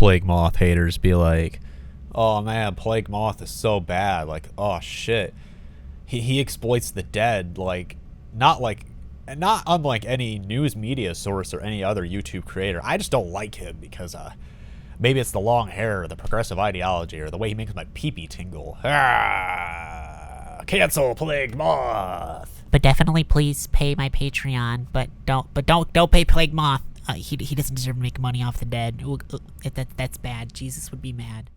Plague Moth haters be like, oh man, Plague Moth is so bad. Like, oh shit. He exploits the dead not unlike any news media source or any other YouTube creator. I just don't like him because maybe it's the long hair or the progressive ideology or the way he makes my pee-pee tingle. Cancel Plague Moth. But definitely please pay my Patreon, but don't pay Plague Moth. He doesn't deserve to make money off the dead. That's bad. Jesus would be mad.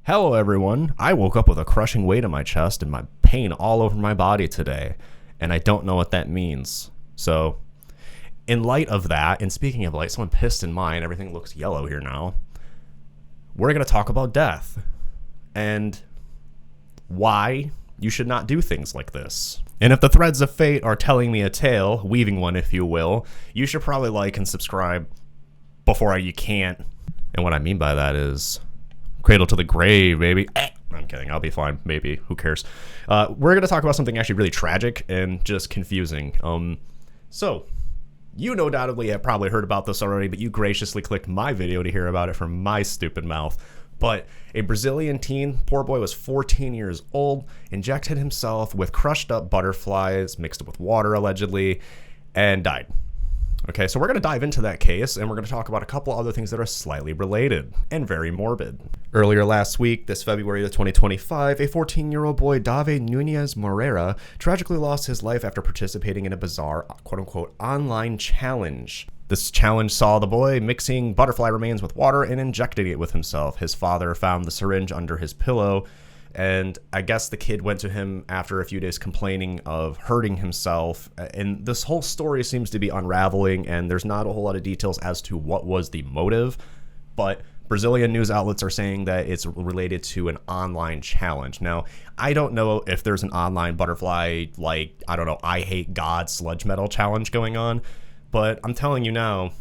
Hello everyone, I woke up with a crushing weight in my chest and my pain all over my body today, and I don't know what that means. So, in light of that, and speaking of light, someone pissed in mine, everything looks yellow here now, we're going to talk about death, and why you should not do things like this. And if the threads of fate are telling me a tale, weaving one if you will, you should probably like and subscribe before you can't. And what I mean by that is cradle to the grave, baby. I'm kidding. I'll be fine. Maybe. Who cares? We're going to talk about something actually really tragic and just confusing. So, you no doubtedly have probably heard about this already, but you graciously clicked my video to hear about it from my stupid mouth. But a Brazilian teen, poor boy was 14 years old, injected himself with crushed up butterflies, mixed it with water allegedly, and died. Okay, so we're going to dive into that case, and we're going to talk about a couple other things that are slightly related and very morbid. Earlier last week, this February of 2025, a 14-year-old boy, Davi Nunez Moreira, tragically lost his life after participating in a bizarre, quote-unquote, online challenge. This challenge saw the boy mixing butterfly remains with water and injecting it with himself. His father found the syringe under his pillow, and I guess the kid went to him after a few days complaining of hurting himself. And this whole story seems to be unraveling, and there's not a whole lot of details as to what was the motive. But Brazilian news outlets are saying that it's related to an online challenge. Now, I don't know if there's an online butterfly, I hate God sludge metal challenge going on. But I'm telling you now,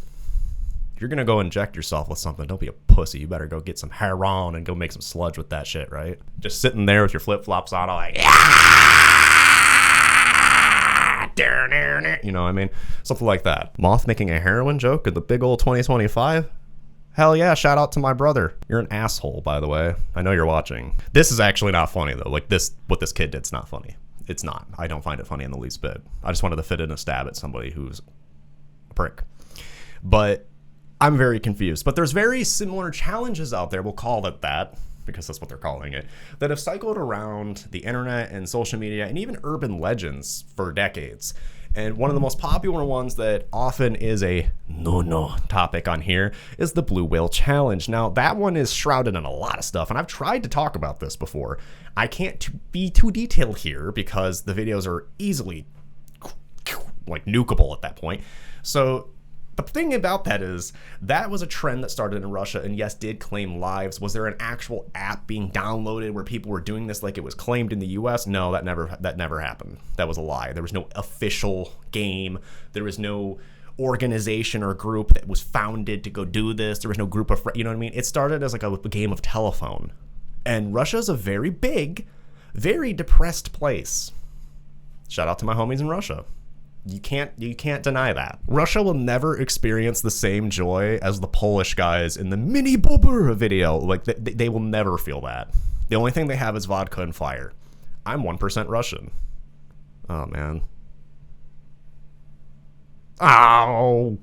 if you're going to go inject yourself with something, don't be a pussy. You better go get some heroin and go make some sludge with that shit, right? Just sitting there with your flip-flops on, all like, you know what I mean? Something like that. Moth making a heroin joke in the big old 2025? Hell yeah, shout out to my brother. You're an asshole, by the way. I know you're watching. This is actually not funny, though. What this kid did's not funny. It's not. I don't find it funny in the least bit. I just wanted to fit in a stab at somebody who's a prick. But I'm very confused. But there's very similar challenges out there, we'll call it that, because that's what they're calling it, that have cycled around the internet and social media and even urban legends for decades. And one of the most popular ones that often is a no topic on here is the Blue Whale Challenge. Now, that one is shrouded in a lot of stuff, and I've tried to talk about this before. I can't be too detailed here because the videos are easily nukeable at that point. So the thing about that is that was a trend that started in Russia and yes, did claim lives. Was there an actual app being downloaded where people were doing this like it was claimed in the US? No, that never happened. That was a lie. There was no official game. There was no organization or group that was founded to go do this. There was no group of, you know what I mean? It started as like a game of telephone. And Russia is a very big, very depressed place. Shout out to my homies in Russia. You can't deny that. Russia will never experience the same joy as the Polish guys in the Mini Bobber video. Like, they will never feel that. The only thing they have is vodka and fire. I'm 1% Russian. Oh, man. Ow.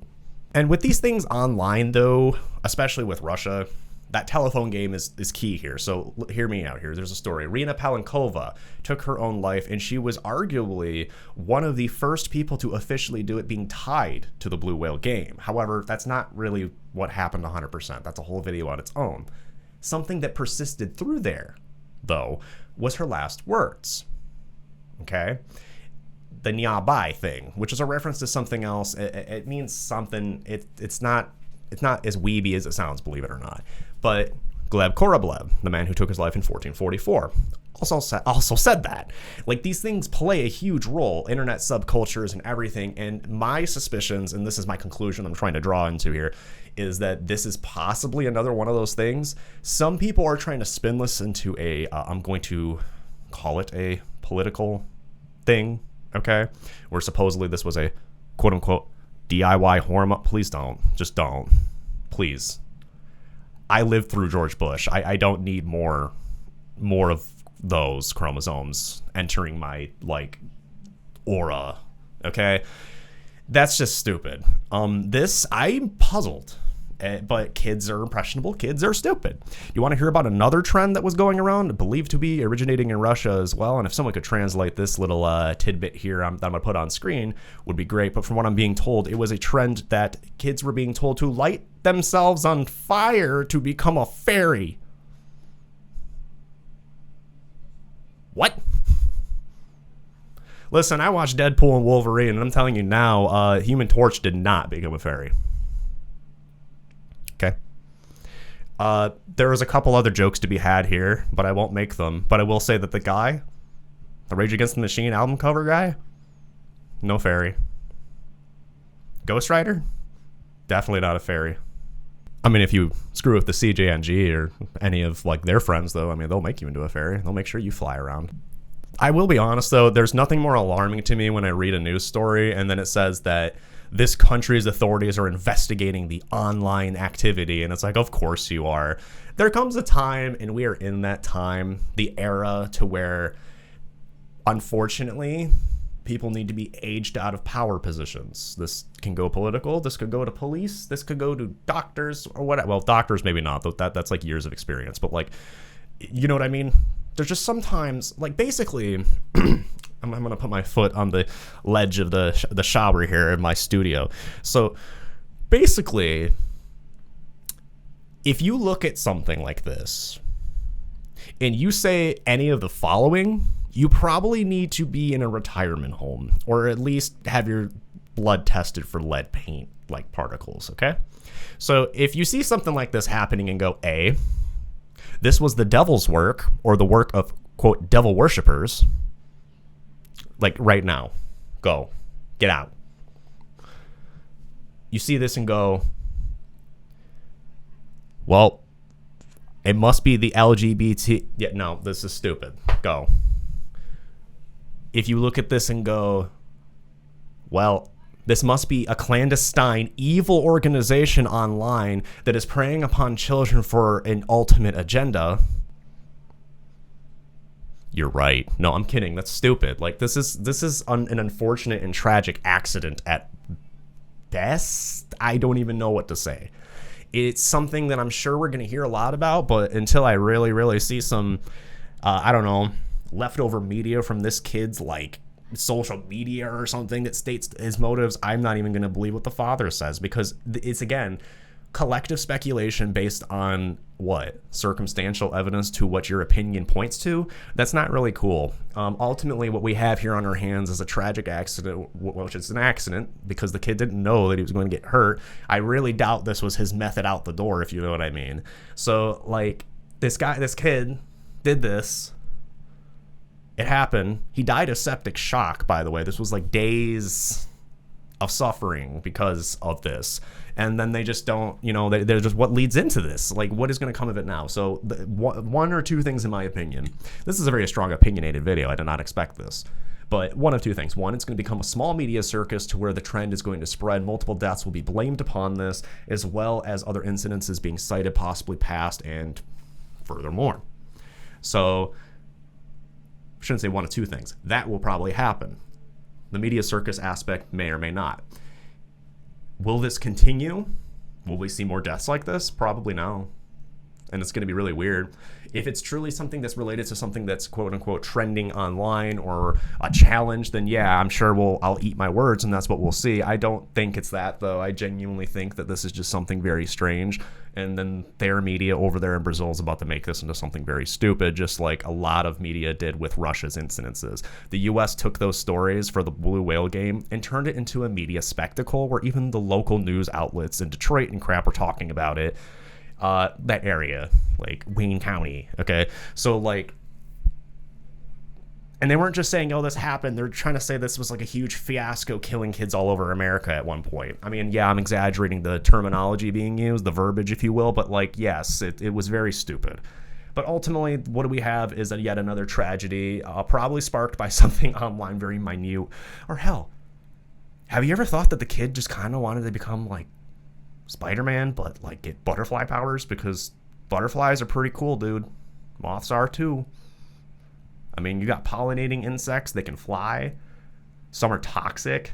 And with these things online, though, especially with Russia, that telephone game is key here. So hear me out here. There's a story. Rina Palenkova took her own life, and she was arguably one of the first people to officially do it, being tied to the Blue Whale game. However, that's not really what happened 100%. That's a whole video on its own. Something that persisted through there, though, was her last words. Okay? The Nyabai thing, which is a reference to something else. It means something. It's not as weeby as it sounds, believe it or not. But Gleb Koroblev, the man who took his life in 1444, also said that. Like, these things play a huge role, internet subcultures and everything. And my suspicions, and this is my conclusion I'm trying to draw into here, is that this is possibly another one of those things. Some people are trying to spin this into I'm going to call it a political thing, okay? Where supposedly this was a quote-unquote DIY warm-up. Please don't. Just don't. Please. I lived through George Bush. I don't need more of those chromosomes entering my like aura. Okay, that's just stupid. This I'm puzzled. But kids are impressionable. Kids are stupid. You want to hear about another trend that was going around, believed to be originating in Russia as well? And if someone could translate this little tidbit here that I'm going to put on screen, would be great. But from what I'm being told, it was a trend that kids were being told to light themselves on fire to become a fairy. What? Listen, I watched Deadpool and Wolverine, and I'm telling you now, Human Torch did not become a fairy. Okay. There was a couple other jokes to be had here, but I won't make them. But I will say that the guy, the Rage Against the Machine album cover guy, no fairy. Ghost Rider, definitely not a fairy. I mean, if you screw with the CJNG or any of like their friends, though, I mean, they'll make you into a fairy. They'll make sure you fly around. I will be honest, though, there's nothing more alarming to me when I read a news story and then it says that this country's authorities are investigating the online activity. And it's like, of course you are. There comes a time, and we are in that time, the era to where, unfortunately, people need to be aged out of power positions. This can go political. This could go to police. This could go to doctors or whatever. Well, doctors maybe not. That's like years of experience. But like, you know what I mean? There's just sometimes, like, basically, I'm going to put my foot on the ledge of the shower here in my studio. So basically, if you look at something like this and you say any of the following, you probably need to be in a retirement home or at least have your blood tested for lead paint like particles. Okay. So if you see something like this happening and go, A, this was the devil's work or the work of, quote, devil worshippers, like right now, go, get out. You see this and go, well, it must be the LGBT. Yeah, no, this is stupid. Go. If you look at this and go, well, this must be a clandestine, evil organization online that is preying upon children for an ultimate agenda. You're right. No, I'm kidding. That's stupid. Like, this is an unfortunate and tragic accident at best. I don't even know what to say. It's something that I'm sure we're going to hear a lot about, but until I really, really see some, I don't know, leftover media from this kid's, like, social media or something that states his motives, I'm not even going to believe what the father says, because it's, again, collective speculation based on what? Circumstantial evidence to what your opinion points to. That's not really cool. Ultimately, what we have here on our hands is a tragic accident, which is an accident because the kid didn't know that he was going to get hurt. I really doubt this was his method out the door, if you know what I mean. So, like, this kid did this. It happened. He died of septic shock, by the way. This was like days of suffering because of this. And then they just don't, you know, they're just what leads into this. Like, what is going to come of it now? So one or two things in my opinion. This is a very strong opinionated video. I did not expect this. But one of two things. One, it's going to become a small media circus to where the trend is going to spread. Multiple deaths will be blamed upon this, as well as other incidences being cited, possibly past, and furthermore. So, I shouldn't say one of two things. That will probably happen. The media circus aspect may or may not. Will this continue? Will we see more deaths like this? Probably no. And it's going to be really weird. If it's truly something that's related to something that's quote unquote trending online or a challenge, then yeah, I'm sure I'll eat my words and that's what we'll see. I don't think it's that, though. I genuinely think that this is just something very strange. And then their media over there in Brazil is about to make this into something very stupid, just like a lot of media did with Russia's incidences. The U.S. took those stories for the blue whale game and turned it into a media spectacle where even the local news outlets in Detroit and crap were talking about it. That area, like Wayne County, okay? So, like, and they weren't just saying, oh, this happened. They're trying to say this was like a huge fiasco killing kids all over America at one point. I mean, yeah, I'm exaggerating the terminology being used, the verbiage, if you will, but, like, yes, it was very stupid. But ultimately, what do we have is yet another tragedy, probably sparked by something online very minute. Or hell, have you ever thought that the kid just kind of wanted to become, like, Spider-Man, but, like, get butterfly powers because Butterflies are pretty cool, dude. Moths are too. I mean, you got pollinating insects. They can fly. Some are toxic.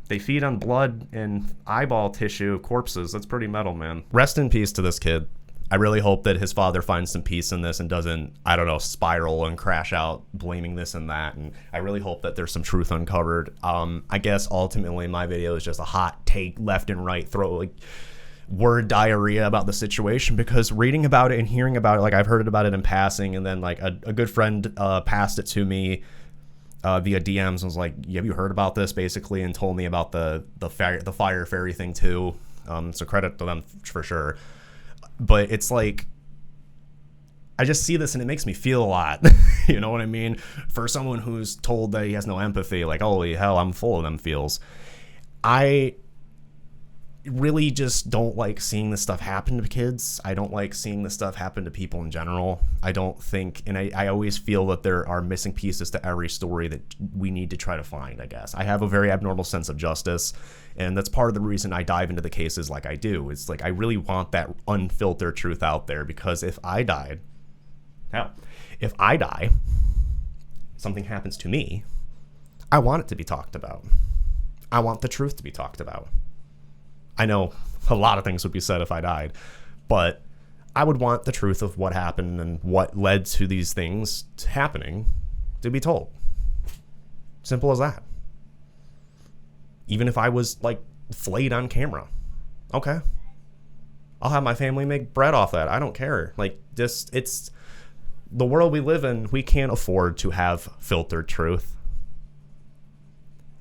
They feed on blood and eyeball tissue of corpses. That's pretty metal, man. Rest in peace to this kid. I really hope that his father finds some peace in this and doesn't, I don't know, spiral and crash out blaming this and that. And I really hope that there's some truth uncovered. I guess ultimately my video is just a hot take left and right, throw like word diarrhea about the situation, because reading about it and hearing about it, like I've heard about it in passing, and then like a good friend passed it to me via DMs and was like, have you heard about this, basically, and told me about the fire fairy thing too. So credit to them for sure. But it's like, I just see this and it makes me feel a lot. You know what I mean? For someone who's told that he has no empathy, like, holy hell, I'm full of them feels. I really just don't like seeing this stuff happen to kids. I don't like seeing this stuff happen to people in general. I don't think, and I always feel that there are missing pieces to every story that we need to try to find, I guess. I have a very abnormal sense of justice, and that's part of the reason I dive into the cases like I do. It's like I really want that unfiltered truth out there, because if I die, something happens to me, I want it to be talked about. I want the truth to be talked about. I know a lot of things would be said if I died, but I would want the truth of what happened and what led to these things happening to be told. Simple as that. Even if I was like flayed on camera, okay, I'll have my family make bread off that. I don't care. Like, just, it's the world we live in. We can't afford to have filtered truth.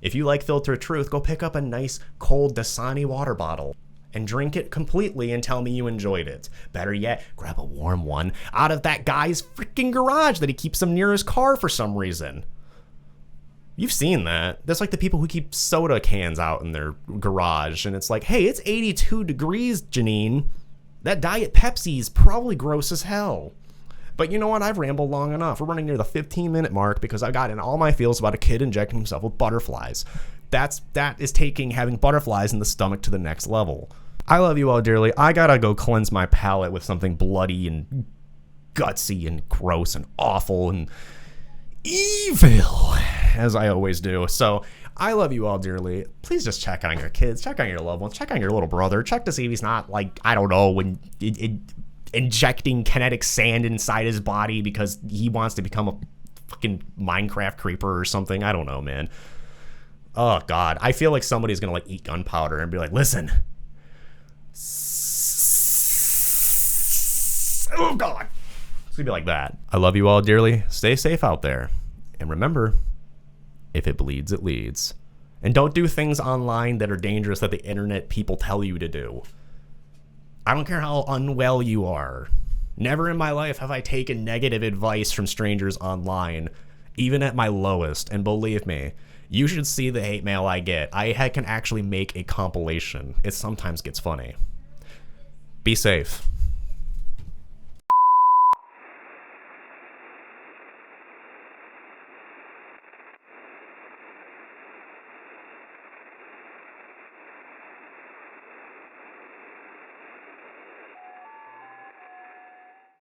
If you like filtered truth, go pick up a nice cold Dasani water bottle and drink it completely and tell me you enjoyed it. Better yet, grab a warm one out of that guy's freaking garage that he keeps them near his car for some reason. You've seen that. That's like the people who keep soda cans out in their garage, and it's like, hey, it's 82 degrees, Janine. That Diet Pepsi's probably gross as hell. But you know what? I've rambled long enough. We're running near the 15-minute mark because I got in all my feels about a kid injecting himself with butterflies. That is taking having butterflies in the stomach to the next level. I love you all dearly. I gotta go cleanse my palate with something bloody and gutsy and gross and awful and evil, as I always do. So I love you all dearly. Please just check on your kids, check on your loved ones, check on your little brother, check to see if he's not, like, I don't know, when injecting kinetic sand inside his body because he wants to become a fucking Minecraft creeper or something. I don't know, man. Oh God, I feel like somebody's gonna like eat gunpowder and be like, listen. Oh God, it's gonna be like that. I love you all dearly. Stay safe out there, and remember, if it bleeds, it leads. And don't do things online that are dangerous that the internet people tell you to do. I don't care how unwell you are. Never in my life have I taken negative advice from strangers online, even at my lowest. And believe me, you should see the hate mail I get. I can actually make a compilation. It sometimes gets funny. Be safe.